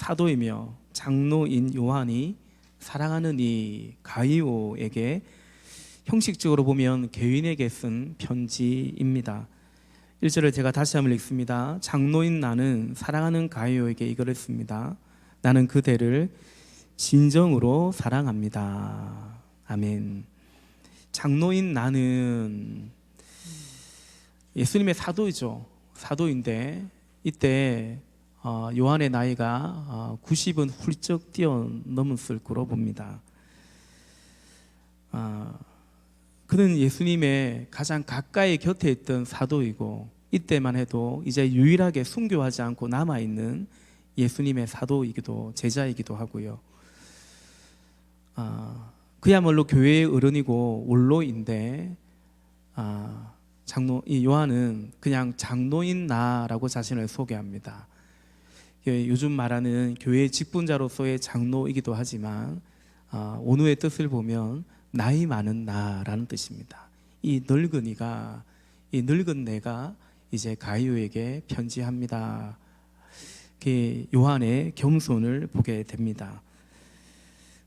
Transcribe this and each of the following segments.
사도이며 장로인 요한이 사랑하는 이 가이오에게 형식적으로 보면 교인에게 쓴 편지입니다. 1절을 제가 다시 한번 읽습니다. 장로인 나는 사랑하는 가이오에게 이거를 씁니다. 나는 그대를 진정으로 사랑합니다. 아멘. 장로인 나는 예수님의 사도이죠. 사도인데 이때 요한의 나이가 90은 훌쩍 뛰어넘었을 거로 봅니다. 그는 예수님의 가장 가까이 곁에 있던 사도이고 이때만 해도 이제 유일하게 순교하지 않고 남아있는 예수님의 사도이기도 제자이기도 하고요. 그야말로 교회의 어른이고 원로인데 이 요한은 그냥 장로인 나라고 자신을 소개합니다. 요즘 말하는 교회 직분자로서의 장로이기도 하지만 원어의 뜻을 보면 나이 많은 나라는 뜻입니다. 이 늙은 내가 이제 가이오에게 편지합니다. 요한의 겸손을 보게 됩니다.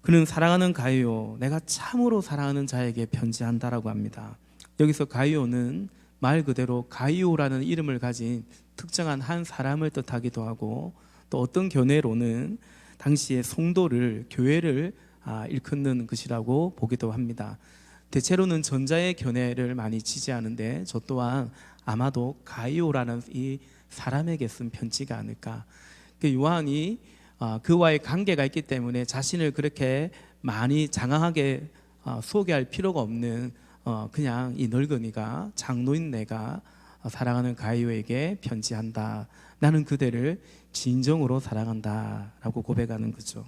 그는 사랑하는 가이오, 내가 참으로 사랑하는 자에게 편지한다라고 합니다. 여기서 가이오는 말 그대로 가이오라는 이름을 가진 특정한 한 사람을 뜻하기도 하고 또 어떤 견해로는 당시의 성도를, 교회를 일컫는 것이라고 보기도 합니다. 대체로는 전자의 견해를 많이 지지하는데 저 또한 아마도 가이오라는 이 사람에게 쓴 편지가 아닐까. 요한이 그와의 관계가 있기 때문에 자신을 그렇게 많이 장황하게 소개할 필요가 없는 그냥 이 늙은이가 장로인 내가 사랑하는 가이오에게 편지한다. 나는 그대를 진정으로 사랑한다 라고 고백하는 거죠.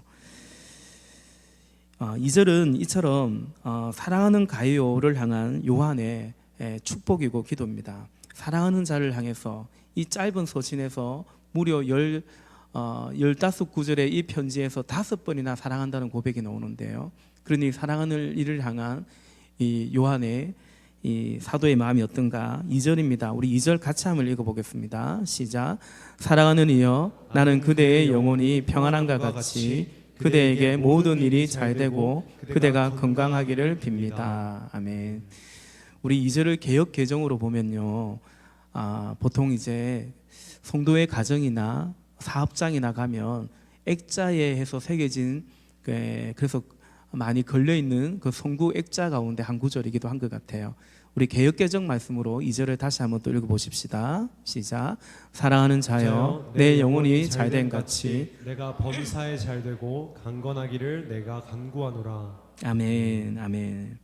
2절은 이처럼 사랑하는 가이오를 향한 요한의 축복이고 기도입니다. 사랑하는 자를 향해서 이 짧은 서신에서 무려 15구절의 이 편지에서 5번이나 사랑한다는 고백이 나오는데요. 그러니 사랑하는 이를 향한 이 요한의 이 사도의 마음이 어떤가? 2절입니다. 우리 2절 같이 한번 읽어보겠습니다. 시작. 사랑하는 이여, 나는 그대의 영혼이 평안함과 같이 그대에게 모든 일이 잘 되고 그대가 건강하기를 빕니다. 아멘. 우리 2절을 개역 개정으로 보면요, 보통 이제 성도의 가정이나 사업장이나 가면 액자에 해서 새겨진 그래서 많이 걸려있는 그 성구 액자 가운데 한 구절이기도 한 것 같아요. 우리 개역개정 말씀으로 2절을 다시 한번 또 읽어보십시다. 시작. 사랑하는 자여, 내 영혼이 잘된 같이 내가 범사에 잘되고 강건하기를 내가 간구하노라. 아멘. 아멘.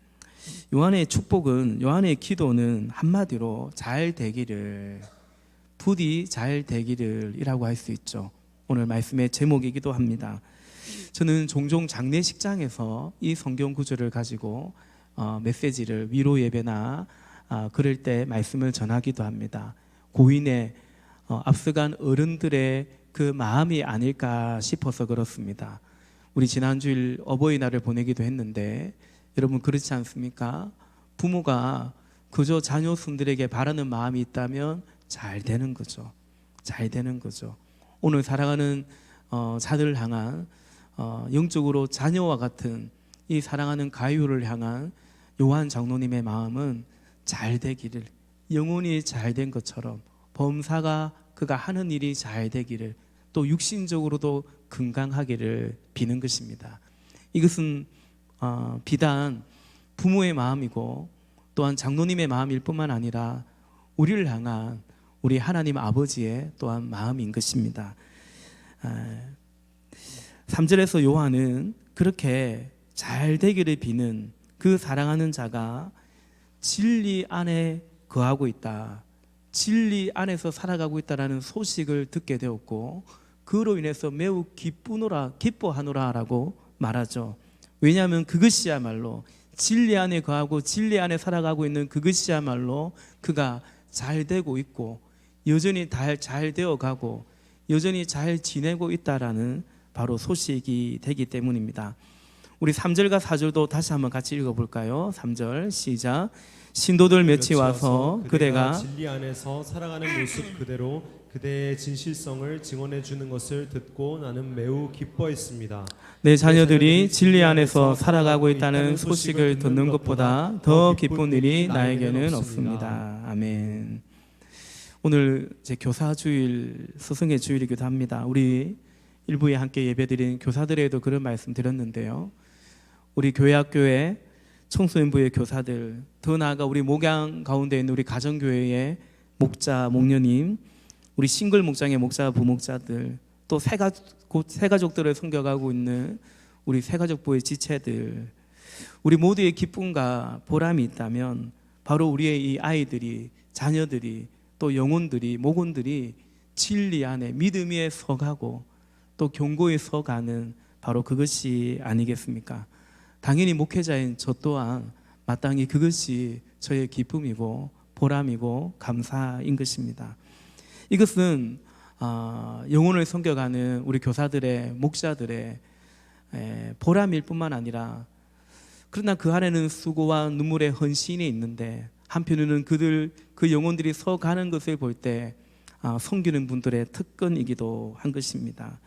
요한의 축복은, 요한의 기도는 한마디로 잘 되기를, 부디 잘 되기를 이라고 할 수 있죠. 오늘 말씀의 제목이기도 합니다. 저는 종종 장례식장에서 이 성경 구절을 가지고 메시지를, 위로 예배나 그럴 때 말씀을 전하기도 합니다. 고인의 앞서간 어른들의 그 마음이 아닐까 싶어서 그렇습니다. 우리 지난주일 어버이날을 보내기도 했는데 여러분 그렇지 않습니까? 부모가 그저 자녀손들에게 바라는 마음이 있다면 잘 되는 거죠. 잘 되는 거죠. 오늘 사랑하는 자들을 향한 영적으로 자녀와 같은 이 사랑하는 가이오를 향한 요한 장로님의 마음은 잘 되기를, 영혼이 잘 된 것처럼 범사가 그가 하는 일이 잘 되기를, 또 육신적으로도 건강하기를 비는 것입니다. 이것은 비단 부모의 마음이고 또한 장로님의 마음일 뿐만 아니라 우리를 향한 우리 하나님 아버지의 또한 마음인 것입니다. 3절에서 요한은 그렇게 잘 되기를 비는 그 사랑하는 자가 진리 안에 거하고 있다, 진리 안에서 살아가고 있다라는 소식을 듣게 되었고 그로 인해서 매우 기뻐하노라 라고 말하죠. 왜냐하면 그것이야말로 진리 안에 거하고 진리 안에 살아가고 있는 그것이야말로 그가 잘 되고 있고 여전히 잘 되어가고 여전히 잘 지내고 있다라는 바로 소식이 되기 때문입니다. 우리 3절과 4절도 다시 한번 같이 읽어볼까요? 3절 시작. 신도들 몇이 와서 그대가 진리 안에서 살아가는 모습 그대로 그대의 진실성을 증언해 주는 것을 듣고 나는 매우 기뻐했습니다. 내 자녀들이 진리 안에서 살아가고 있다는 소식을 듣는 것보다 더 기쁜 일이 나에게는 없습니다. 아멘. 오늘 제 교사주일, 스승의 주일이기도 합니다. 우리 일부에 함께 예배드린 교사들에도 그런 말씀 드렸는데요. 우리 교회학교의 청소년부의 교사들, 더 나아가 우리 목양 가운데 있는 우리 가정교회의 목자, 목녀님, 우리 싱글 목장의 목자, 부목자들, 또 새가족들을 섬겨가고 있는 우리 새가족부의 지체들, 우리 모두의 기쁨과 보람이 있다면 바로 우리의 이 아이들이, 자녀들이, 또 영혼들이, 목원들이 진리 안에 믿음 위에 서가고 또 경고에 서가는 바로 그것이 아니겠습니까? 당연히 목회자인 저 또한 마땅히 그것이 저의 기쁨이고 보람이고 감사인 것입니다. 이것은 영혼을 섬겨가는 우리 교사들의, 목자들의 보람일 뿐만 아니라, 그러나 그 안에는 수고와 눈물의 헌신이 있는데 한편으로는 그 영혼들이 서가는 것을 볼 때 섬기는 분들의 특권이기도 한 것입니다.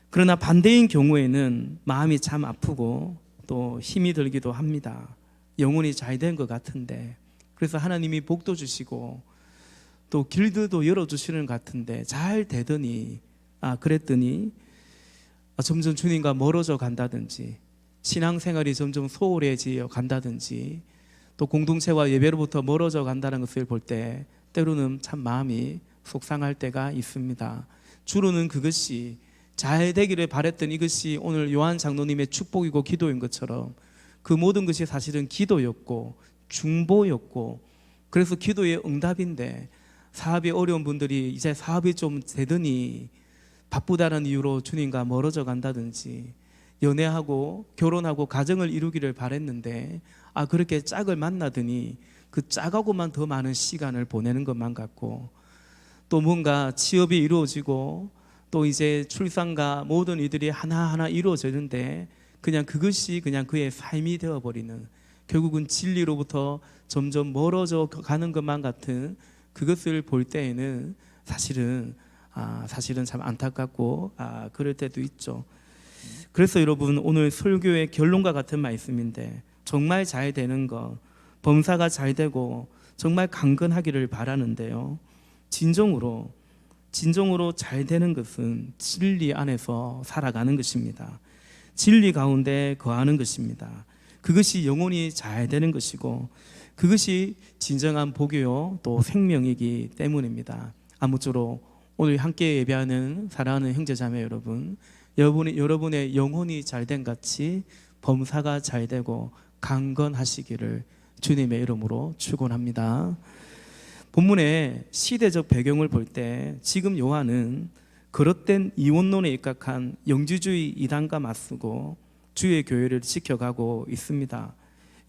그러나 반대인 경우에는 마음이 참 아프고 또 힘이 들기도 합니다. 영혼이 잘 된 것 같은데, 그래서 하나님이 복도 주시고 또 길들도 열어주시는 것 같은데 잘 되더니 그랬더니 점점 주님과 멀어져 간다든지, 신앙생활이 점점 소홀해져 간다든지, 또 공동체와 예배로부터 멀어져 간다는 것을 볼 때 때로는 참 마음이 속상할 때가 있습니다. 주로는 그것이 잘 되기를 바랬던 이것이 오늘 요한 장로님의 축복이고 기도인 것처럼 그 모든 것이 사실은 기도였고 중보였고, 그래서 기도의 응답인데 사업이 어려운 분들이 이제 사업이 좀 되더니 바쁘다는 이유로 주님과 멀어져 간다든지, 연애하고 결혼하고 가정을 이루기를 바랬는데 그렇게 짝을 만나더니 그 짝하고만 더 많은 시간을 보내는 것만 같고, 또 뭔가 취업이 이루어지고 또 이제 출산과 모든 이들이 하나하나 이루어지는데 그냥 그것이 그냥 그의 삶이 되어버리는, 결국은 진리로부터 점점 멀어져 가는 것만 같은 그것을 볼 때에는 사실은 참 안타깝고 그럴 때도 있죠. 그래서 여러분, 오늘 설교의 결론과 같은 말씀인데, 정말 잘 되는 것, 범사가 잘 되고 정말 강건하기를 바라는데요, 진정으로 잘 되는 것은 진리 안에서 살아가는 것입니다. 진리 가운데 거하는 것입니다. 그것이 영혼이 잘 되는 것이고 그것이 진정한 복이요 또 생명이기 때문입니다. 아무쪼록 오늘 함께 예배하는 사랑하는 형제자매 여러분의 영혼이 잘된 같이 범사가 잘 되고 강건하시기를 주님의 이름으로 축원합니다. 본문의 시대적 배경을 볼 때 지금 요한은 그릇된 이원론에 입각한 영주주의 이단과 맞서고 주의 교회를 지켜가고 있습니다.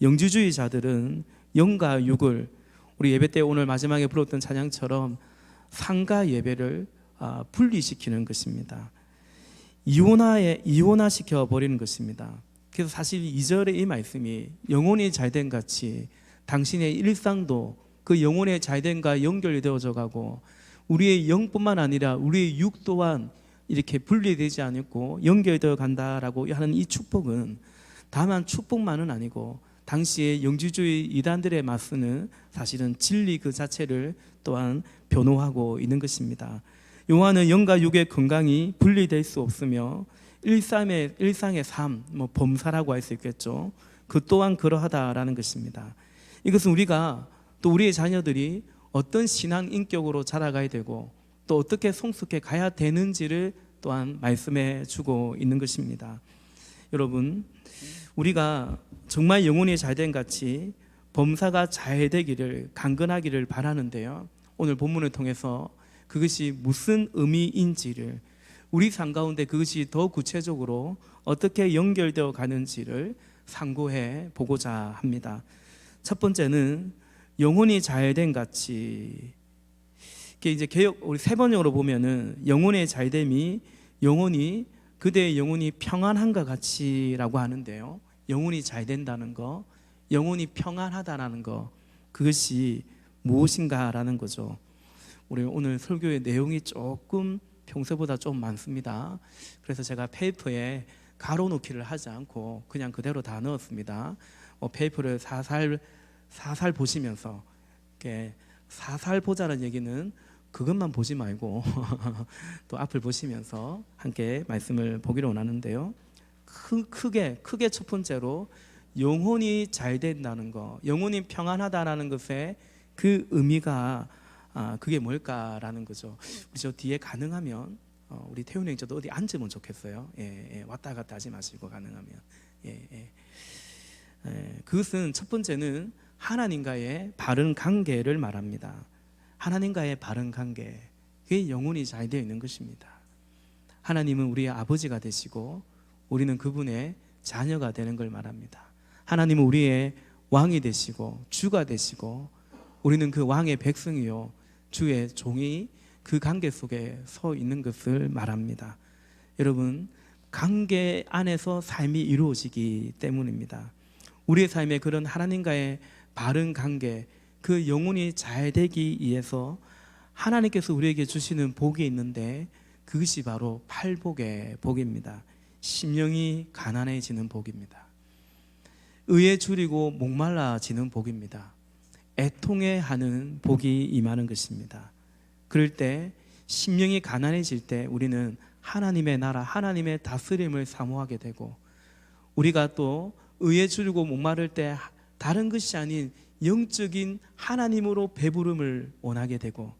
영주주의자들은 영과 육을, 우리 예배 때 오늘 마지막에 불렀던 찬양처럼 상과 예배를 분리시키는 것입니다. 이원화시켜 버리는 것입니다. 그래서 사실 2절의 이 말씀이 영혼이 잘된 같이 당신의 일상도 그 영혼의 잘됨과 연결이 되어져 가고 우리의 영뿐만 아니라 우리의 육 또한 이렇게 분리되지 않고 연결되어 간다라고 하는 이 축복은 다만 축복만은 아니고 당시의 영주주의 이단들에 맞서는 사실은 진리 그 자체를 또한 변호하고 있는 것입니다. 요한은 영과 육의 건강이 분리될 수 없으며 일상의 삶, 범사라고 할 수 있겠죠. 그 또한 그러하다라는 것입니다. 이것은 우리가 또 우리의 자녀들이 어떤 신앙 인격으로 자라가야 되고 또 어떻게 성숙해 가야 되는지를 또한 말씀해 주고 있는 것입니다. 여러분, 우리가 정말 영혼이 잘된 같이 범사가 잘 되기를, 강건하기를 바라는데요, 오늘 본문을 통해서 그것이 무슨 의미인지를, 우리 삶 가운데 그것이 더 구체적으로 어떻게 연결되어 가는지를 상고해 보고자 합니다. 첫 번째는 영혼이 잘된 같이, 이게 이제 우리 세 번역으로 보면은 영혼의 잘됨이 그대의 영혼이 평안한가 같이라고 하는데요, 영혼이 잘 된다는 거, 영혼이 평안하다라는 거, 그것이 무엇인가라는 거죠. 우리 오늘 설교의 내용이 조금 평소보다 좀 많습니다. 그래서 제가 페이퍼에 가로 놓기를 하지 않고 그냥 그대로 다 넣었습니다. 페이퍼를 사살 보시면서, 이렇게 사살 보자는 얘기는 그것만 보지 말고 또 앞을 보시면서 함께 말씀을 보기로 원하는데요. 크게 첫 번째로 영혼이 잘 된다는 거, 영혼이 평안하다라는 것에 그 의미가 그게 뭘까라는 거죠. 우리 저 뒤에 가능하면 우리 태훈이 저도 어디 앉으면 좋겠어요. 왔다 갔다 하지 마시고 가능하면. 그것은 첫 번째는 하나님과의 바른 관계를 말합니다. 하나님과의 바른 관계, 그게 영혼이 잘 되어 있는 것입니다. 하나님은 우리의 아버지가 되시고 우리는 그분의 자녀가 되는 걸 말합니다. 하나님은 우리의 왕이 되시고 주가 되시고 우리는 그 왕의 백성이요 주의 종이 그 관계 속에 서 있는 것을 말합니다. 여러분, 관계 안에서 삶이 이루어지기 때문입니다. 우리의 삶에 그런 하나님과의 바른 관계, 그 영혼이 잘 되기 위해서 하나님께서 우리에게 주시는 복이 있는데 그것이 바로 팔복의 복입니다. 심령이 가난해지는 복입니다. 의에 줄이고 목말라지는 복입니다. 애통해하는 복이 임하는 것입니다. 그럴 때 심령이 가난해질 때 우리는 하나님의 나라, 하나님의 다스림을 사모하게 되고, 우리가 또 의에 줄이고 목마를 때 다른 것이 아닌 영적인 하나님으로 배부름을 원하게 되고,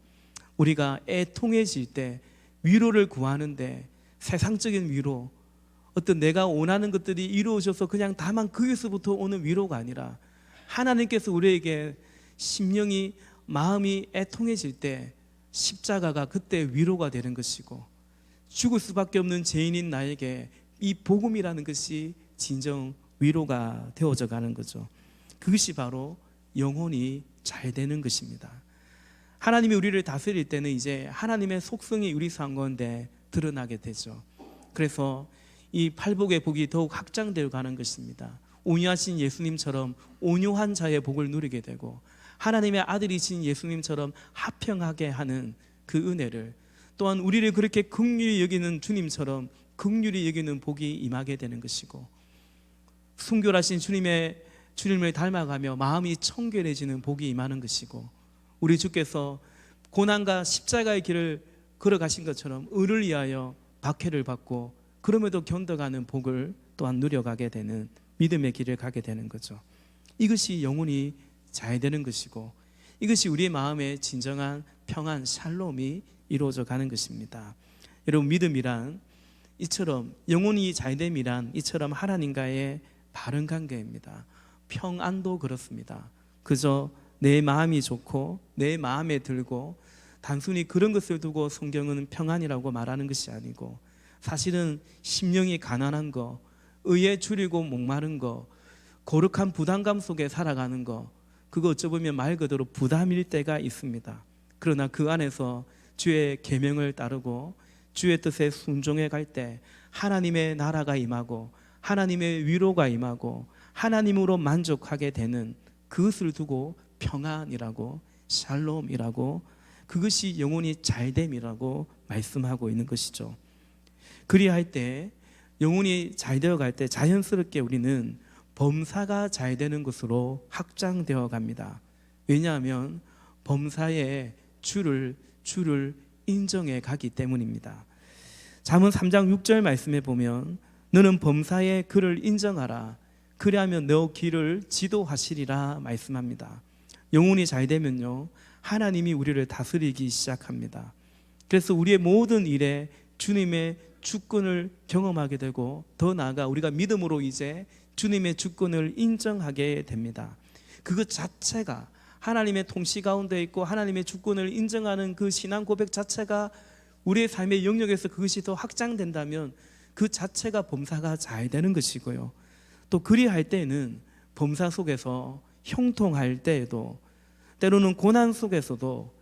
우리가 애통해질 때 위로를 구하는데 세상적인 위로, 어떤 내가 원하는 것들이 이루어져서 그냥 다만 거기서부터 오는 위로가 아니라 하나님께서 우리에게 심령이 마음이 애통해질 때 십자가가 그때 위로가 되는 것이고, 죽을 수밖에 없는 죄인인 나에게 이 복음이라는 것이 진정 위로가 되어져 가는 거죠. 그것이 바로 영혼이 잘 되는 것입니다. 하나님이 우리를 다스릴 때는 이제 하나님의 속성이 우리 삶 가운데 드러나게 되죠. 그래서 이 팔복의 복이 더욱 확장되어 가는 것입니다. 온유하신 예수님처럼 온유한 자의 복을 누리게 되고, 하나님의 아들이신 예수님처럼 화평하게 하는 그 은혜를, 또한 우리를 그렇게 긍휼히 여기는 주님처럼 긍휼히 여기는 복이 임하게 되는 것이고, 순결하신 주님을 닮아가며 마음이 청결해지는 복이 임하는 것이고, 우리 주께서 고난과 십자가의 길을 걸어가신 것처럼 의를 위하여 박해를 받고 그럼에도 견뎌가는 복을 또한 누려가게 되는 믿음의 길을 가게 되는 거죠. 이것이 영혼이 잘 되는 것이고, 이것이 우리의 마음에 진정한 평안, 샬롬이 이루어져 가는 것입니다. 여러분, 믿음이란 이처럼, 영혼이 잘됨이란 이처럼 하나님과의 바른 관계입니다. 평안도 그렇습니다. 그저 내 마음이 좋고 내 마음에 들고 단순히 그런 것을 두고 성경은 평안이라고 말하는 것이 아니고, 사실은 심령이 가난한 거, 의에 줄이고 목마른 거, 거룩한 부담감 속에 살아가는 거, 그거 어쩌면 말 그대로 부담일 때가 있습니다. 그러나 그 안에서 주의 계명을 따르고 주의 뜻에 순종해 갈 때 하나님의 나라가 임하고 하나님의 위로가 임하고 하나님으로 만족하게 되는, 그것을 두고 평안이라고, 샬롬이라고, 그것이 영혼이 잘됨이라고 말씀하고 있는 것이죠. 그리할 때, 영혼이 잘 되어갈 때 자연스럽게 우리는 범사가 잘 되는 것으로 확장되어 갑니다. 왜냐하면 범사의 주를 인정해 가기 때문입니다. 잠언 3장 6절 말씀에 보면 너는 범사의 그를 인정하라, 그리하면 너 길을 지도하시리라 말씀합니다. 영혼이 잘 되면요, 하나님이 우리를 다스리기 시작합니다. 그래서 우리의 모든 일에 주님의 주권을 경험하게 되고, 더 나아가 우리가 믿음으로 이제 주님의 주권을 인정하게 됩니다. 그것 자체가, 하나님의 통치 가운데 있고 하나님의 주권을 인정하는 그 신앙 고백 자체가 우리의 삶의 영역에서 그것이 더 확장된다면 그 자체가 범사가 잘 되는 것이고요. 또 그리할 때는 범사 속에서 형통할 때에도, 때로는 고난 속에서도,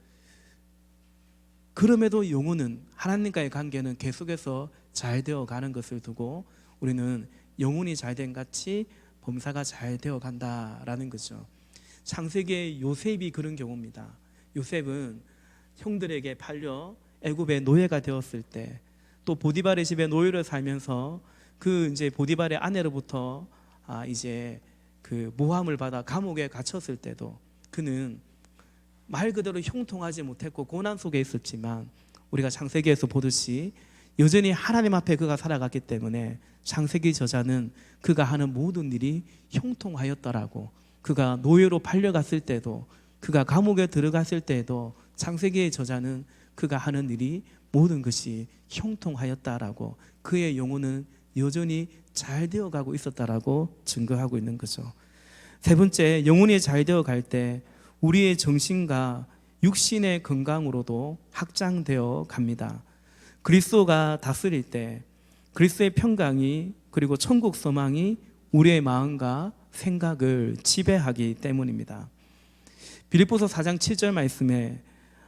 그럼에도 영혼은, 하나님과의 관계는 계속해서 잘 되어 가는 것을 두고 우리는 영혼이 잘된 같이 범사가 잘 되어 간다라는 거죠. 창세기의 요셉이 그런 경우입니다. 요셉은 형들에게 팔려 애굽의 노예가 되었을 때, 또 보디발의 집에 노예로 살면서 그 이제 보디발의 아내로부터 이제 그 모함을 받아 감옥에 갇혔을 때도 그는 말 그대로 형통하지 못했고 고난 속에 있었지만, 우리가 창세기에서 보듯이 여전히 하나님 앞에 그가 살아갔기 때문에 창세기 저자는 그가 하는 모든 일이 형통하였더라고. 그가 노예로 팔려갔을 때도, 그가 감옥에 들어갔을 때도 창세기의 저자는 그가 하는 일이 모든 것이 형통하였다라고, 그의 영혼은 여전히 잘 되어가고 있었다라고 증거하고 있는 거죠. 세 번째, 영혼이 잘 되어갈 때 우리의 정신과 육신의 건강으로도 확장되어 갑니다. 그리스도가 다스릴 때 그리스도의 평강이, 그리고 천국 소망이 우리의 마음과 생각을 지배하기 때문입니다. 빌립보서 4장 7절 말씀에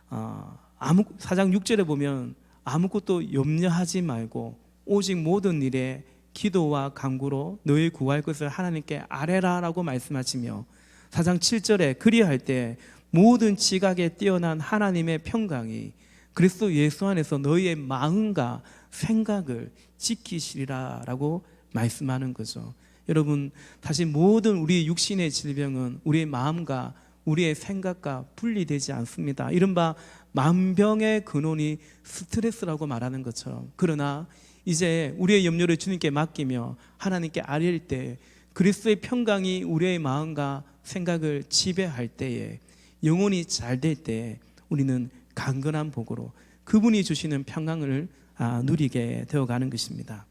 4장 6절에 보면 아무것도 염려하지 말고 오직 모든 일에 기도와 간구로 너희 구할 것을 하나님께 아뢰라 라고 말씀하시며, 4장 7절에 그리할 때 모든 지각에 뛰어난 하나님의 평강이 그리스도 예수 안에서 너희의 마음과 생각을 지키시리라 라고 말씀하는 거죠. 여러분, 사실 모든 우리 육신의 질병은 우리의 마음과 우리의 생각과 분리되지 않습니다. 이른바 만병의 근원이 스트레스라고 말하는 것처럼, 그러나 이제 우리의 염려를 주님께 맡기며 하나님께 아뢰일 때 그리스도의 평강이 우리의 마음과 생각을 지배할 때에, 영혼이 잘 될 때 우리는 강건한 복으로 그분이 주시는 평강을 누리게 되어가는 것입니다.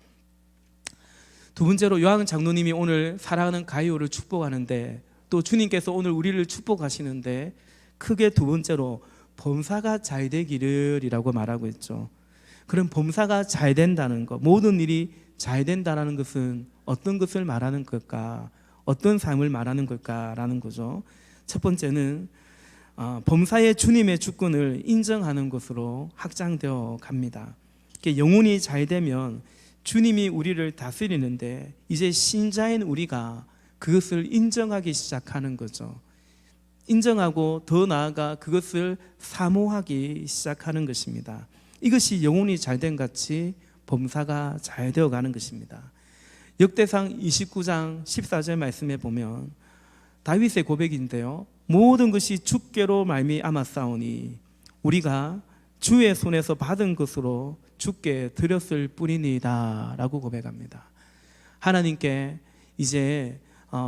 두 번째로, 요한 장로님이 오늘 사랑하는 가이오를 축복하는데, 또 주님께서 오늘 우리를 축복하시는데, 크게 두 번째로 범사가 잘 되기를 이라고 말하고 있죠. 그럼 범사가 잘 된다는 것, 모든 일이 잘 된다는 것은 어떤 것을 말하는 걸까? 어떤 삶을 말하는 걸까라는 거죠. 첫 번째는 범사의 주님의 주권을 인정하는 것으로 확장되어 갑니다. 영혼이 잘 되면 주님이 우리를 다스리는데, 이제 신자인 우리가 그것을 인정하기 시작하는 거죠. 인정하고 더 나아가 그것을 사모하기 시작하는 것입니다. 이것이 영혼이 잘된 같이 범사가 잘 되어가는 것입니다. 역대상 29장 14절 말씀에 보면 다윗의 고백인데요, 모든 것이 주께로 말미암았사오니 우리가 주의 손에서 받은 것으로 주께 드렸을 뿐이니이다 라고 고백합니다. 하나님께 이제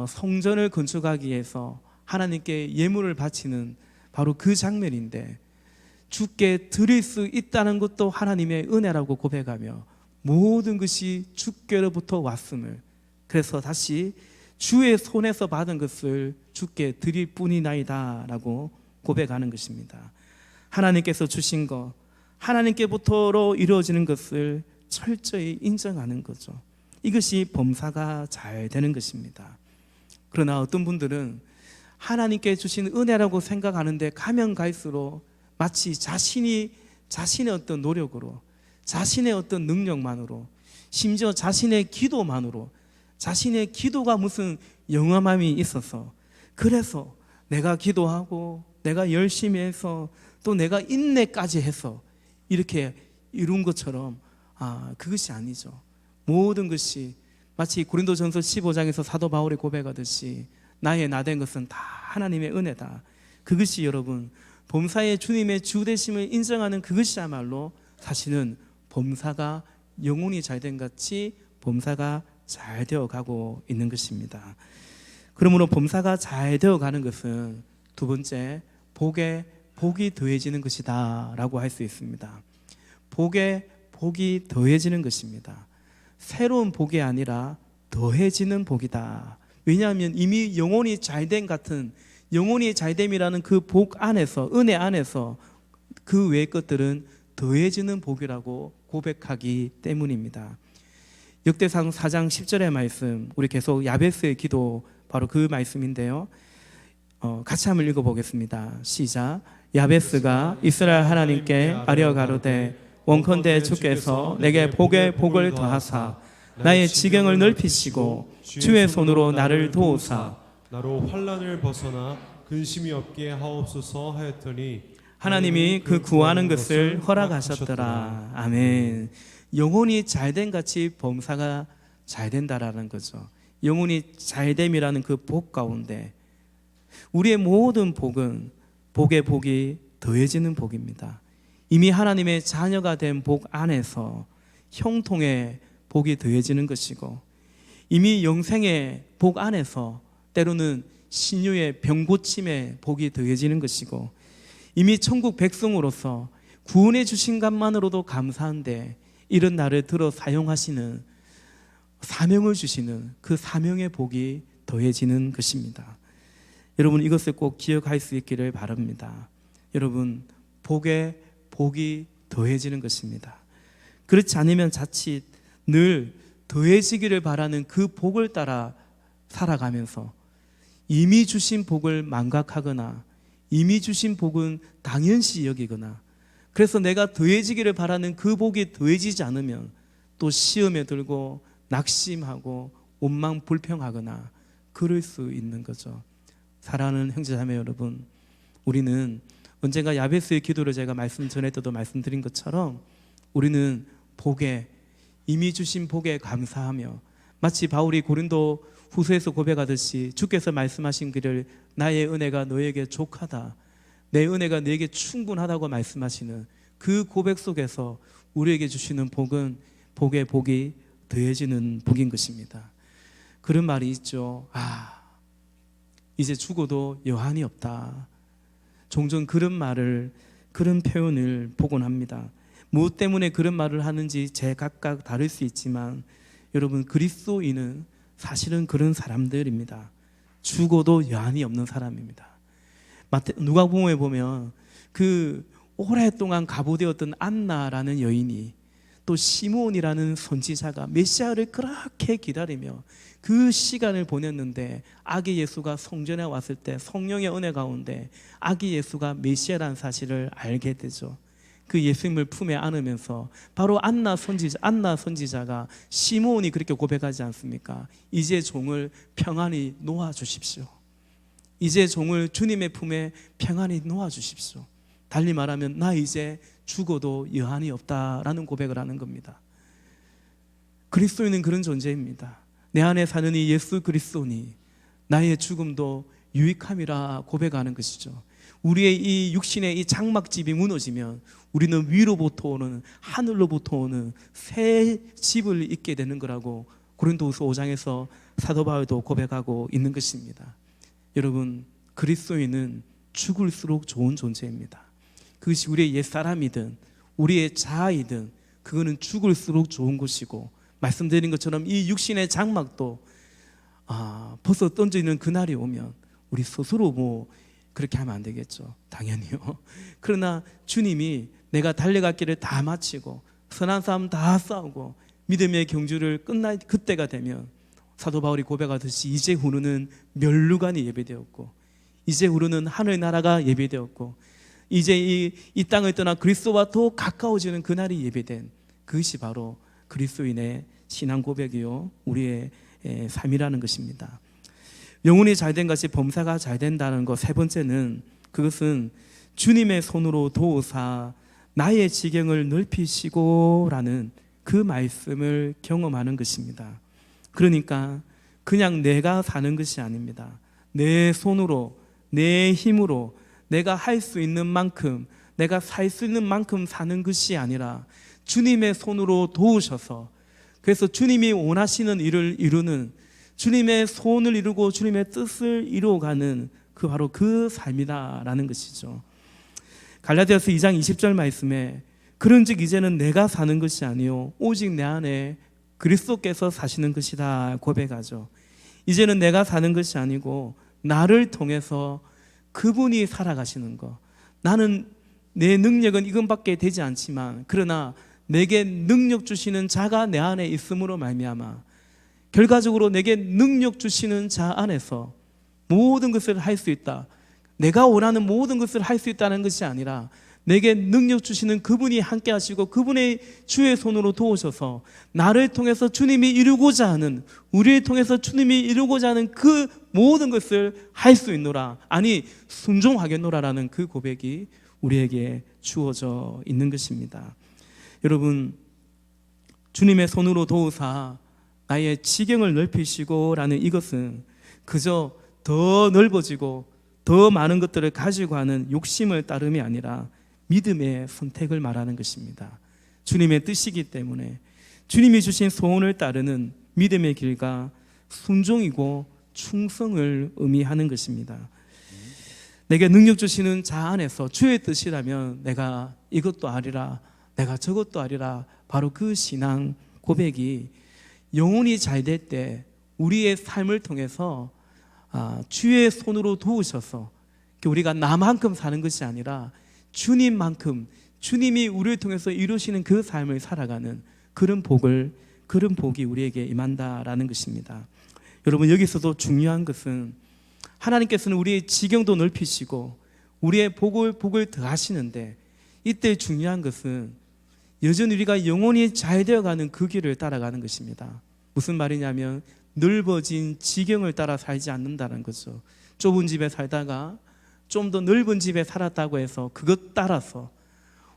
성전을 건축하기 위해서 하나님께 예물을 바치는 바로 그 장면인데, 주께 드릴 수 있다는 것도 하나님의 은혜라고 고백하며 모든 것이 주께로부터 왔음을, 그래서 다시 주의 손에서 받은 것을 주께 드릴 뿐이나이다 라고 고백하는 것입니다. 하나님께서 주신 것, 하나님께부터로 이루어지는 것을 철저히 인정하는 거죠. 이것이 범사가 잘 되는 것입니다. 그러나 어떤 분들은 하나님께 주신 은혜라고 생각하는데 가면 갈수록 마치 자신의 어떤 노력으로, 자신의 어떤 능력만으로, 심지어 자신의 기도만으로, 자신의 기도가 무슨 영험함이 있어서, 그래서 내가 기도하고 내가 열심히 해서 또 내가 인내까지 해서 이렇게 이룬 것처럼 그것이 아니죠. 모든 것이 마치 고린도전서 15장에서 사도 바울이 고백하듯이 나의 나된 것은 다 하나님의 은혜다. 그것이 여러분 범사의 주님의 주되심을 인정하는 그것이야말로 사실은 범사가 영혼이 잘된 같이 범사가 잘 되어가고 있는 것입니다. 그러므로 범사가 잘 되어가는 것은 두 번째, 복에 복이 더해지는 것이다 라고 할 수 있습니다. 복에 복이 더해지는 것입니다. 새로운 복이 아니라 더해지는 복이다. 왜냐하면 이미 영혼이 잘됨 같은, 영혼이 잘됨이라는 그 복 안에서, 은혜 안에서 그 외의 것들은 더해지는 복이라고 고백하기 때문입니다. 역대상 4장 10절의 말씀, 우리 계속 야베스의 기도, 바로 그 말씀인데요, 같이 한번 읽어보겠습니다. 시작. 야베스가 이스라엘 하나님께 아뢰어 가로되 원컨대 주께서 내게 복에 복을 더하사 나의 지경을 넓히시고 주의 손으로 나를 도우사 나로 환난을 벗어나 근심이 없게 하옵소서 하였더니 하나님이 그 구하는 것을 허락하셨더라. 아멘. 영혼이 잘된 같이 범사가 잘 된다라는 거죠. 영혼이 잘됨이라는 그 복 가운데 우리의 모든 복은 복의 복이 더해지는 복입니다. 이미 하나님의 자녀가 된 복 안에서 형통의 복이 더해지는 것이고, 이미 영생의 복 안에서 때로는 신유의 병고침의 복이 더해지는 것이고, 이미 천국 백성으로서 구원해 주신 것만으로도 감사한데 이런 나를 들어 사용하시는 사명을 주시는 그 사명의 복이 더해지는 것입니다. 여러분, 이것을 꼭 기억할 수 있기를 바랍니다. 여러분, 복에 복이 더해지는 것입니다. 그렇지 않으면 자칫 늘 더해지기를 바라는 그 복을 따라 살아가면서 이미 주신 복을 망각하거나 이미 주신 복은 당연시 여기거나, 그래서 내가 더해지기를 바라는 그 복이 더해지지 않으면 또 시험에 들고 낙심하고 원망불평하거나 그럴 수 있는 거죠. 사랑하는 형제자매 여러분, 우리는 언젠가 야베스의 기도를 제가 말씀 전에 때도 말씀드린 것처럼 우리는 복에, 이미 주신 복에 감사하며, 마치 바울이 고린도 후서에서 고백하듯이 주께서 말씀하신 길을 나의 은혜가 너에게 족하다, 내 은혜가 너에게 충분하다고 말씀하시는 그 고백 속에서 우리에게 주시는 복은 복에 복이 더해지는 복인 것입니다. 그런 말이 있죠. 이제 죽어도 여한이 없다. 종종 그런 말을, 그런 표현을 보곤 합니다. 무엇 때문에 그런 말을 하는지 제각각 다를 수 있지만 여러분, 그리스도인은 사실은 그런 사람들입니다. 죽어도 여한이 없는 사람입니다. 누가복음에 보면 그 오랫동안 가부되었던 안나라는 여인이 또 시므온이라는 선지자가 메시아를 그렇게 기다리며 그 시간을 보냈는데, 아기 예수가 성전에 왔을 때 성령의 은혜 가운데 아기 예수가 메시아라는 사실을 알게 되죠. 그 예수님을 품에 안으면서 바로 안나 선지자가 시므온이 그렇게 고백하지 않습니까? 이제 종을 평안히 놓아 주십시오. 이제 종을 주님의 품에 평안히 놓아 주십시오. 달리 말하면 나 이제 죽어도 여한이 없다라는 고백을 하는 겁니다. 그리스도인은 그런 존재입니다. 내 안에 사는 이 예수 그리스도니 나의 죽음도 유익함이라 고백하는 것이죠. 우리의 이 육신의 이 장막집이 무너지면 우리는 위로부터 오는, 하늘로부터 오는 새 집을 입게 되는 거라고 고린도후서 5장에서 사도 바울도 고백하고 있는 것입니다. 여러분, 그리스도인은 죽을수록 좋은 존재입니다. 그것이 우리의 옛사람이든 우리의 자아이든 그거는 죽을수록 좋은 것이고, 말씀드린 것처럼 이 육신의 장막도 벗어 던지는 그날이 오면 우리 스스로 그렇게 하면 안 되겠죠. 당연히요. 그러나 주님이 내가 달려갈 길을 다 마치고 선한 싸움 다 싸우고 믿음의 경주를 끝날 그때가 되면 사도 바울이 고백하듯이 이제 후로는 멸류관이 예배되었고 이제 후로는 하늘나라가 예배되었고 이제 이 땅을 떠나 그리스도와 더 가까워지는 그날이 예배된, 그것이 바로 그리스도인의 신앙 고백이요 우리의 삶이라는 것입니다. 영혼이 잘된 것이 범사가 잘 된다는 것. 세 번째는 그것은 주님의 손으로 도우사 나의 지경을 넓히시고 라는 그 말씀을 경험하는 것입니다. 그러니까 그냥 내가 사는 것이 아닙니다. 내 손으로, 내 힘으로 내가 할 수 있는 만큼, 내가 살 수 있는 만큼 사는 것이 아니라 주님의 손으로 도우셔서, 그래서 주님이 원하시는 일을 이루는, 주님의 소원을 이루고 주님의 뜻을 이루어가는 그 바로 그 삶이다라는 것이죠. 갈라디아서 2장 20절 말씀에 그런즉 이제는 내가 사는 것이 아니요 오직 내 안에 그리스도께서 사시는 것이다 고백하죠. 이제는 내가 사는 것이 아니고 나를 통해서 그분이 살아가시는 것. 나는 내 능력은 이것밖에 되지 않지만 그러나 내게 능력 주시는 자가 내 안에 있음으로 말미암아 결과적으로 내게 능력 주시는 자 안에서 모든 것을 할 수 있다. 내가 원하는 모든 것을 할 수 있다는 것이 아니라 내게 능력 주시는 그분이 함께 하시고 그분의 주의 손으로 도우셔서 나를 통해서 주님이 이루고자 하는, 우리를 통해서 주님이 이루고자 하는 그 모든 것을 할 수 있노라, 아니 순종하겠노라라는 그 고백이 우리에게 주어져 있는 것입니다. 여러분, 주님의 손으로 도우사 나의 지경을 넓히시고 라는 이것은 그저 더 넓어지고 더 많은 것들을 가지고 하는 욕심을 따름이 아니라 믿음의 선택을 말하는 것입니다. 주님의 뜻이기 때문에 주님이 주신 소원을 따르는 믿음의 길과 순종이고 충성을 의미하는 것입니다. 내게 능력 주시는 자 안에서 주의 뜻이라면 내가 이것도 아리라, 내가 저것도 아리라, 바로 그 신앙 고백이 영혼이 잘 될 때 우리의 삶을 통해서 주의 손으로 도우셔서 우리가 나만큼 사는 것이 아니라 주님만큼, 주님이 우리를 통해서 이루시는 그 삶을 살아가는 그런 복이 우리에게 임한다라는 것입니다. 여러분, 여기서도 중요한 것은 하나님께서는 우리의 지경도 넓히시고 우리의 복을 더하시는데, 이때 중요한 것은 여전히 우리가 영혼이 잘 되어가는 그 길을 따라가는 것입니다. 무슨 말이냐면 넓어진 지경을 따라 살지 않는다는 거죠. 좁은 집에 살다가 좀 더 넓은 집에 살았다고 해서 그것 따라서,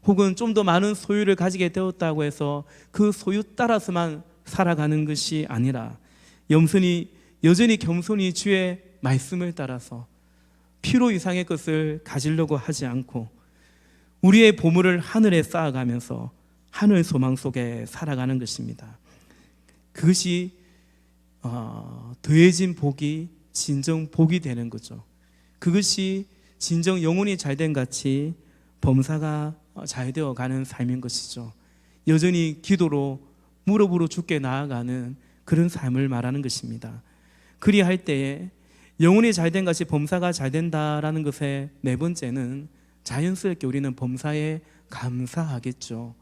혹은 좀 더 많은 소유를 가지게 되었다고 해서 그 소유 따라서만 살아가는 것이 아니라 여전히 겸손히 주의 말씀을 따라서 필요 이상의 것을 가지려고 하지 않고 우리의 보물을 하늘에 쌓아가면서 하늘 소망 속에 살아가는 것입니다. 그것이 더해진 복이 진정 복이 되는 거죠. 그것이 진정 영혼이 잘된 같이 범사가 잘 되어가는 삶인 것이죠. 여전히 기도로 무릎으로 주께 나아가는 그런 삶을 말하는 것입니다. 그리할 때에 영혼이 잘된 것이 범사가 잘 된다라는 것의 네 번째는 자연스럽게 우리는 범사에 감사하겠죠.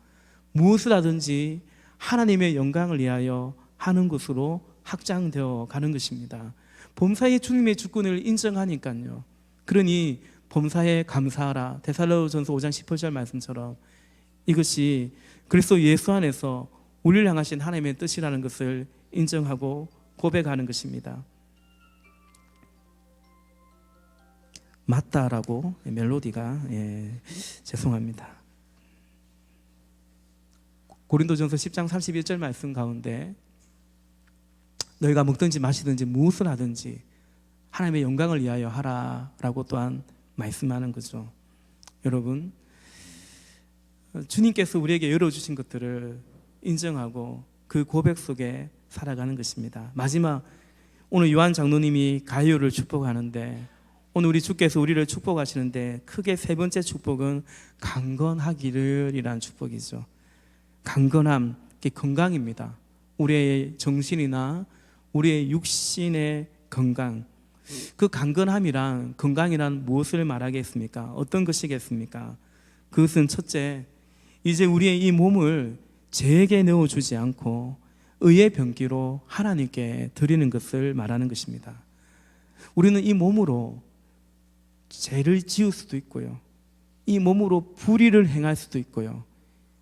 무엇을 하든지 하나님의 영광을 위하여 하는 것으로 확장되어 가는 것입니다. 범사에 주님의 주권을 인정하니까요. 그러니 범사에 감사하라. 데살로니가전서 5장 18절 말씀처럼 이것이 그리스도 예수 안에서 우리를 향하신 하나님의 뜻이라는 것을 인정하고 고백하는 것입니다. 맞다라고 멜로디가 죄송합니다. 고린도전서 10장 31절 말씀 가운데 너희가 먹든지 마시든지 무엇을 하든지 하나님의 영광을 위하여 하라라고 또한 말씀하는 거죠. 여러분, 주님께서 우리에게 열어주신 것들을 인정하고 그 고백 속에 살아가는 것입니다. 마지막, 오늘 요한 장로님이 가요를 축복하는데 오늘 우리 주께서 우리를 축복하시는데 크게 세 번째 축복은 강건하기를 이라는 축복이죠. 강건함, 건강입니다. 우리의 정신이나 우리의 육신의 건강, 그 강건함이란, 건강이란 무엇을 말하겠습니까? 어떤 것이겠습니까? 그것은 첫째, 이제 우리의 이 몸을 죄에게 넣어주지 않고 의의 병기로 하나님께 드리는 것을 말하는 것입니다. 우리는 이 몸으로 죄를 지을 수도 있고요, 이 몸으로 불의를 행할 수도 있고요,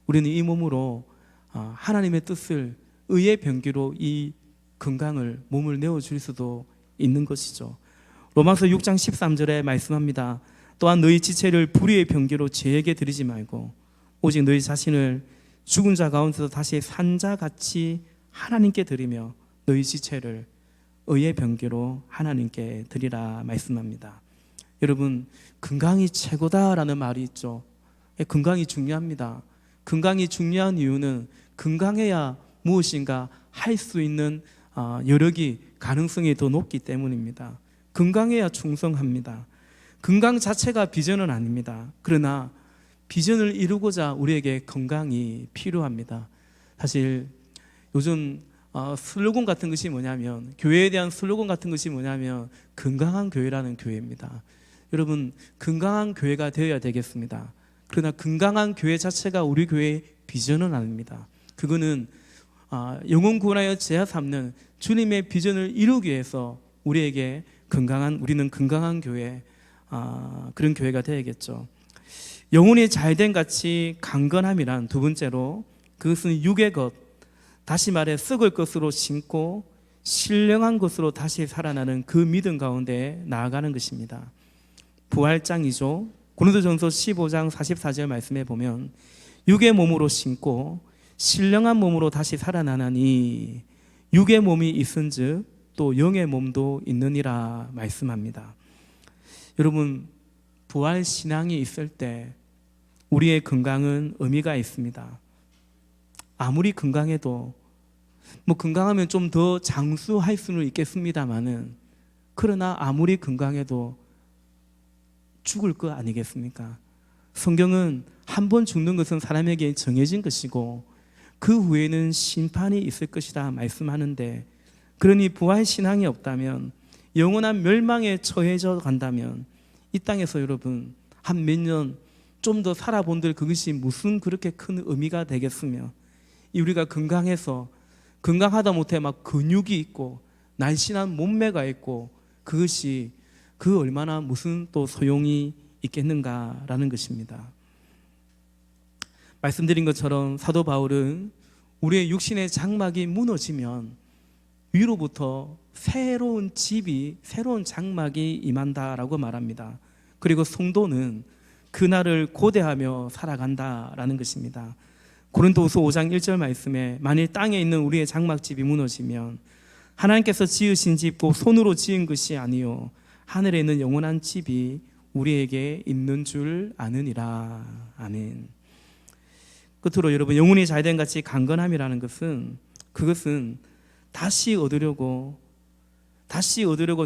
우리는 이 몸으로 하나님의 뜻을 의의 병기로 이 건강을, 몸을 내어줄 수도 있는 것이죠. 로마서 6장 13절에 말씀합니다. 또한 너희 지체를 불의의 병기로 죄에게 드리지 말고 오직 너희 자신을 죽은 자 가운데서 다시 산 자같이 하나님께 드리며 너희 지체를 의의 병기로 하나님께 드리라 말씀합니다. 여러분, 건강이 최고다라는 말이 있죠. 건강이 중요합니다. 건강이 중요한 이유는 건강해야 무엇인가 할 수 있는 여력이, 가능성이 더 높기 때문입니다. 건강해야 충성합니다. 건강 자체가 비전은 아닙니다. 그러나 비전을 이루고자 우리에게 건강이 필요합니다. 사실 요즘 슬로건 같은 것이 뭐냐면, 교회에 대한 슬로건 같은 것이 뭐냐면 건강한 교회라는 교회입니다. 여러분, 건강한 교회가 되어야 되겠습니다. 그러나 건강한 교회 자체가 우리 교회의 비전은 아닙니다. 그거는 영혼 구원하여 제하 삼는 주님의 비전을 이루기 위해서 우리에게 우리는 건강한 교회, 그런 교회가 되어야겠죠. 영혼이 잘된 같이 강건함이란 두 번째로, 그것은 육의 것, 다시 말해 썩을 것으로 심고 신령한 것으로 다시 살아나는 그 믿음 가운데 나아가는 것입니다. 부활장이죠. 고린도전서 15장 44절 말씀에 보면 육의 몸으로 심고 신령한 몸으로 다시 살아나나니 육의 몸이 있은즉 또 영의 몸도 있느니라 말씀합니다. 여러분, 부활 신앙이 있을 때 우리의 건강은 의미가 있습니다. 아무리 건강해도 건강하면 좀 더 장수할 수는 있겠습니다만은, 그러나 아무리 건강해도 죽을 거 아니겠습니까? 성경은 한 번 죽는 것은 사람에게 정해진 것이고 그 후에는 심판이 있을 것이다 말씀하는데, 그러니 부활 신앙이 없다면, 영원한 멸망에 처해져 간다면 이 땅에서 여러분 한 몇 년 좀 더 살아본들 그것이 무슨 그렇게 큰 의미가 되겠으며, 우리가 건강하다 못해 막 근육이 있고 날씬한 몸매가 있고 그것이 얼마나 무슨 또 소용이 있겠는가라는 것입니다. 말씀드린 것처럼 사도 바울은 우리의 육신의 장막이 무너지면 위로부터 새로운 장막이 임한다라고 말합니다. 그리고 성도는 그날을 고대하며 살아간다라는 것입니다. 고린도후서 5장 1절 말씀에 만일 땅에 있는 우리의 장막집이 무너지면 하나님께서 지으신 집 곧 손으로 지은 것이 아니요 하늘에 있는 영원한 집이 우리에게 있는 줄 아느니라. 아멘. 끝으로 여러분, 영혼이 잘된 같이 강건함이라는 것은 그것은 다시 얻으려고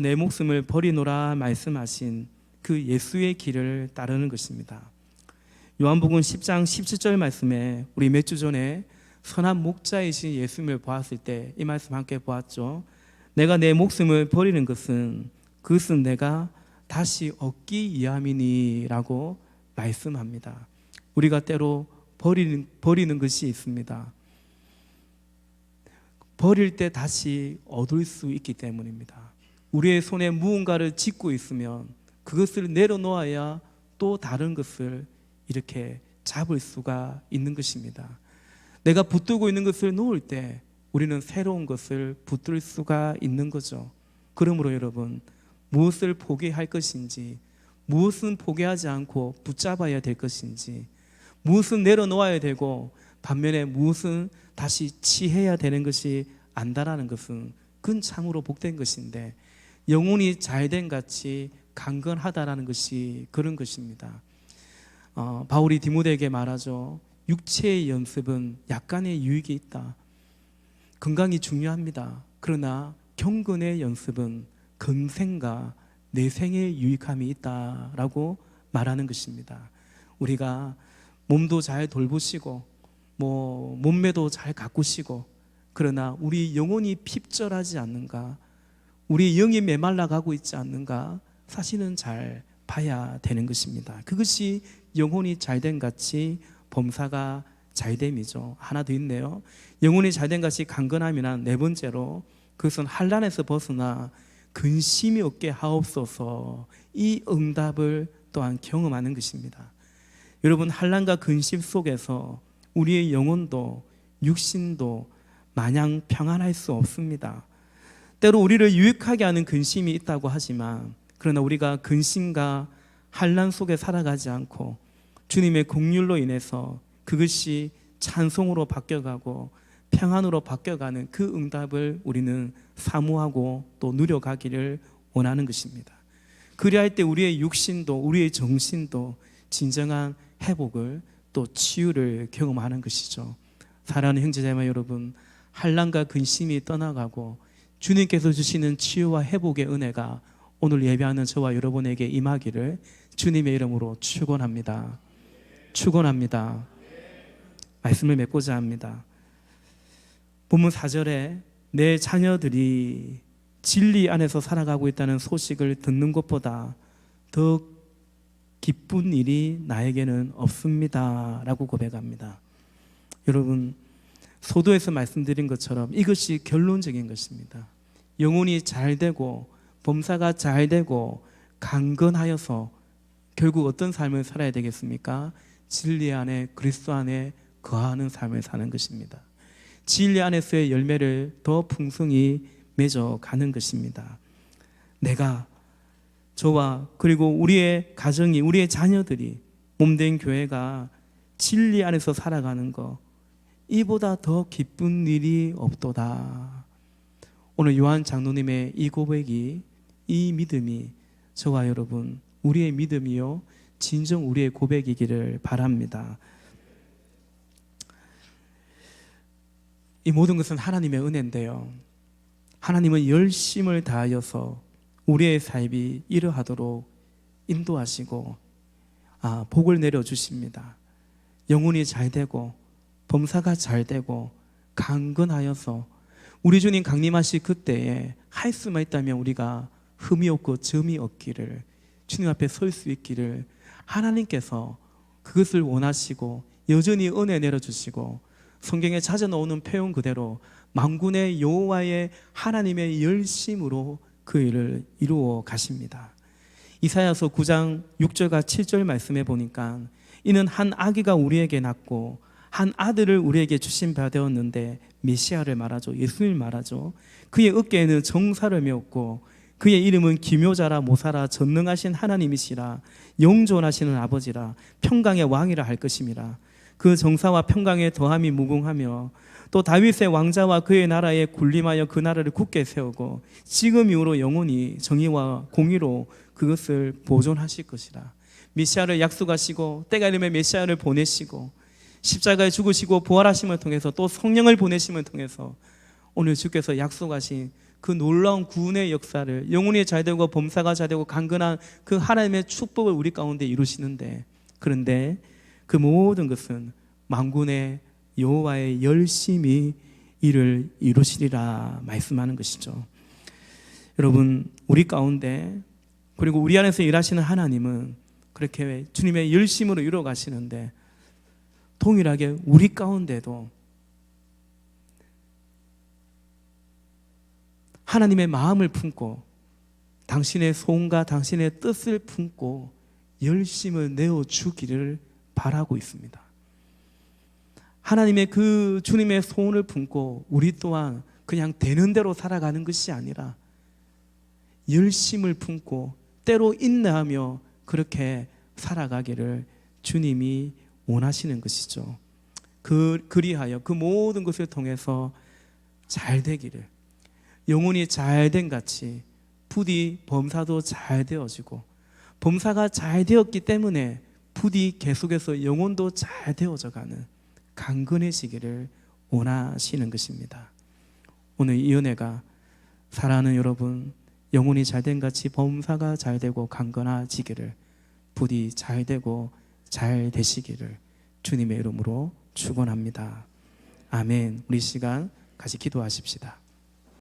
내 목숨을 버리노라 말씀하신 그 예수의 길을 따르는 것입니다. 요한복음 10장 17절 말씀에 우리 몇 주 전에 선한 목자이신 예수님을 보았을 때 이 말씀 함께 보았죠. 내가 내 목숨을 버리는 것은 내가 다시 얻기 위함이니 라고 말씀합니다. 우리가 때로 버리는 것이 있습니다. 버릴 때 다시 얻을 수 있기 때문입니다. 우리의 손에 무언가를 쥐고 있으면 그것을 내려놓아야 또 다른 것을 이렇게 잡을 수가 있는 것입니다. 내가 붙들고 있는 것을 놓을 때 우리는 새로운 것을 붙들 수가 있는 거죠. 그러므로 여러분, 무엇을 포기할 것인지, 무엇은 포기하지 않고 붙잡아야 될 것인지, 무엇은 내려놓아야 되고 반면에 무엇은 다시 취해야 되는 것이 안다라는 것은 그건 참으로 복된 것인데, 영혼이 잘된 같이 강건하다라는 것이 그런 것입니다. 바울이 디모데에게 말하죠. 육체의 연습은 약간의 유익이 있다. 건강이 중요합니다. 그러나 경건의 연습은 건생과 내생의 유익함이 있다라고 말하는 것입니다. 우리가 몸도 잘 돌보시고 몸매도 잘 가꾸시고, 그러나 우리 영혼이 핍절하지 않는가, 우리 영이 메말라 가고 있지 않는가, 사실은 잘 봐야 되는 것입니다. 그것이 영혼이 잘된 같이 범사가 잘됨이죠. 하나 더 있네요. 영혼이 잘된 같이 강건함이나 네 번째로 그것은 환난에서 벗어나 근심이 없게 하옵소서, 이 응답을 또한 경험하는 것입니다. 여러분, 환난과 근심 속에서 우리의 영혼도 육신도 마냥 평안할 수 없습니다. 때로 우리를 유익하게 하는 근심이 있다고 하지만, 그러나 우리가 근심과 환난 속에 살아가지 않고 주님의 긍휼로 인해서 그것이 찬송으로 바뀌어가고 평안으로 바뀌어가는 그 응답을 우리는 사모하고 또 누려가기를 원하는 것입니다. 그리할 때 우리의 육신도 우리의 정신도 진정한 회복을 또 치유를 경험하는 것이죠. 사랑하는 형제자매 여러분, 환난과 근심이 떠나가고 주님께서 주시는 치유와 회복의 은혜가 오늘 예배하는 저와 여러분에게 임하기를 주님의 이름으로 축원합니다. 축원합니다. 말씀을 맺고자 합니다. 본문 4절에 내 자녀들이 진리 안에서 살아가고 있다는 소식을 듣는 것보다 더 기쁜 일이 나에게는 없습니다 라고 고백합니다. 여러분, 소도에서 말씀드린 것처럼 이것이 결론적인 것입니다. 영혼이 잘되고 범사가 잘되고 강건하여서 결국 어떤 삶을 살아야 되겠습니까? 진리 안에, 그리스도 안에 거하는 삶을 사는 것입니다. 진리 안에서의 열매를 더 풍성히 맺어가는 것입니다. 내가 저와 그리고 우리의 가정이, 우리의 자녀들이 몸된 교회가 진리 안에서 살아가는 것, 이보다 더 기쁜 일이 없도다. 오늘 요한 장로님의 이 고백이, 이 믿음이 저와 여러분, 우리의 믿음이요 진정 우리의 고백이기를 바랍니다. 이 모든 것은 하나님의 은혜인데요, 하나님은 열심을 다하여서 우리의 삶이 이러하도록 인도하시고 복을 내려주십니다. 영혼이 잘 되고 범사가 잘 되고 강건하여서 우리 주님 강림하실 그때에 할 수만 있다면 우리가 흠이 없고 점이 없기를, 주님 앞에 설 수 있기를 하나님께서 그것을 원하시고 여전히 은혜 내려주시고, 성경에 찾아 나오는 표현 그대로 만군의 여호와의 하나님의 열심으로 그 일을 이루어 가십니다. 이사야서 9장 6절과 7절 말씀해 보니까 이는 한 아기가 우리에게 낳고 한 아들을 우리에게 주신 바 되었는데, 메시아를 말하죠. 예수님을 말하죠. 그의 어깨에는 정사를 메었고 그의 이름은 기묘자라 모사라 전능하신 하나님이시라 영존하시는 아버지라 평강의 왕이라 할 것임이라. 그 정사와 평강의 더함이 무궁하며 또 다윗의 왕자와 그의 나라에 군림하여 그 나라를 굳게 세우고 지금 이후로 영원히 정의와 공의로 그것을 보존하실 것이라. 메시아를 약속하시고 때가 이르면 메시아를 보내시고 십자가에 죽으시고 부활하심을 통해서 또 성령을 보내심을 통해서 오늘 주께서 약속하신 그 놀라운 구원의 역사를, 영혼이 잘 되고 범사가 잘 되고 강건한 그 하나님의 축복을 우리 가운데 이루시는데, 그런데 그 모든 것은 만군의 여호와의 열심히 이를 이루시리라 말씀하는 것이죠. 여러분, 우리 가운데 그리고 우리 안에서 일하시는 하나님은 그렇게 주님의 열심으로 이루어 가시는데, 동일하게 우리 가운데도 하나님의 마음을 품고 당신의 소원과 당신의 뜻을 품고 열심을 내어주기를 바라고 있습니다. 하나님의 그 주님의 소원을 품고 우리 또한 그냥 되는 대로 살아가는 것이 아니라 열심을 품고 때로 인내하며 그렇게 살아가기를 주님이 원하시는 것이죠. 그리하여 그 모든 것을 통해서 잘 되기를, 영혼이 잘 된 같이 부디 범사도 잘 되어지고, 범사가 잘 되었기 때문에 부디 계속해서 영혼도 잘 되어져가는 강건해지기를 원하시는 것입니다. 오늘 이 은혜가 사랑하는 여러분, 영혼이 잘 된 같이 범사가 잘 되고 강건해지기를, 부디 잘 되고 잘 되시기를 주님의 이름으로 축원합니다. 아멘. 우리 시간 같이 기도하십시다.